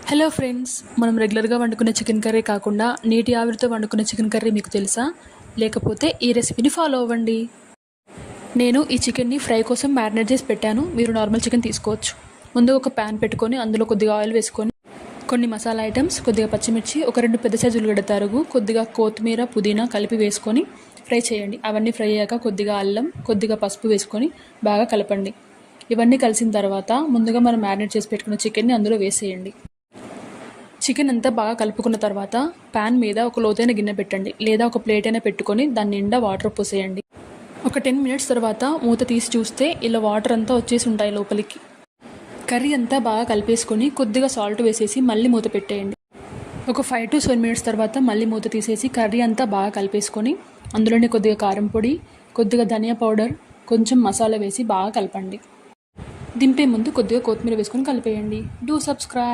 Hello friends, మనం రెగ్యులర్గా వండుకునే చికెన్ కర్రీ కాకుండా నీటి ఆవిరితో వండుకునే చికెన్ కర్రీ మీకు తెలుసా? లేకపోతే ఈ రెసిపీని ఫాలో అవ్వండి. నేను ఈ చికెన్ని ఫ్రై కోసం మ్యారినేట్ చేసి పెట్టాను. మీరు నార్మల్ చికెన్ తీసుకోవచ్చు. ముందు ఒక ప్యాన్ పెట్టుకొని అందులో కొద్దిగా ఆయిల్ వేసుకొని కొన్ని మసాలా ఐటమ్స్, కొద్దిగా పచ్చిమిర్చి, ఒక 2 పెద్ద సైజు ఉల్లిగడ్డ తరుగు, కొద్దిగా కొత్తిమీర, పుదీనా కలిపి వేసుకొని ఫ్రై చేయండి. అవన్నీ ఫ్రై అయ్యాక కొద్దిగా అల్లం, కొద్దిగా పసుపు వేసుకొని బాగా కలపండి. ఇవన్నీ కలిసిన తర్వాత ముందుగా మనం మ్యారినేట్ చేసి పెట్టుకున్న చికెన్ని అందులో వేసేయండి. చికెన్ అంతా బాగా కలుపుకున్న తర్వాత ప్యాన్ మీద ఒక లోతైన గిన్నె పెట్టండి, లేదా ఒక ప్లేట్ అయినా పెట్టుకొని దాని నిండా వాటర్ పోసేయండి. ఒక 10 మినిట్స్ తర్వాత మూత తీసి చూస్తే ఇలా వాటర్ అంతా వచ్చేసి ఉంటాయి లోపలికి. కర్రీ అంతా బాగా కలిపేసుకొని కొద్దిగా సాల్ట్ వేసేసి మళ్ళీ మూత పెట్టేయండి. ఒక 5 to 7 మినిట్స్ తర్వాత మళ్ళీ మూత తీసేసి కర్రీ అంతా బాగా కలిపేసుకొని అందులోనే కొద్దిగా కారం పొడి, కొద్దిగా ధనియా పౌడర్, కొంచెం మసాలా వేసి బాగా కలపండి. దింపే ముందు కొద్దిగా కొత్తిమీర వేసుకొని కలిపేయండి. Do subscribe.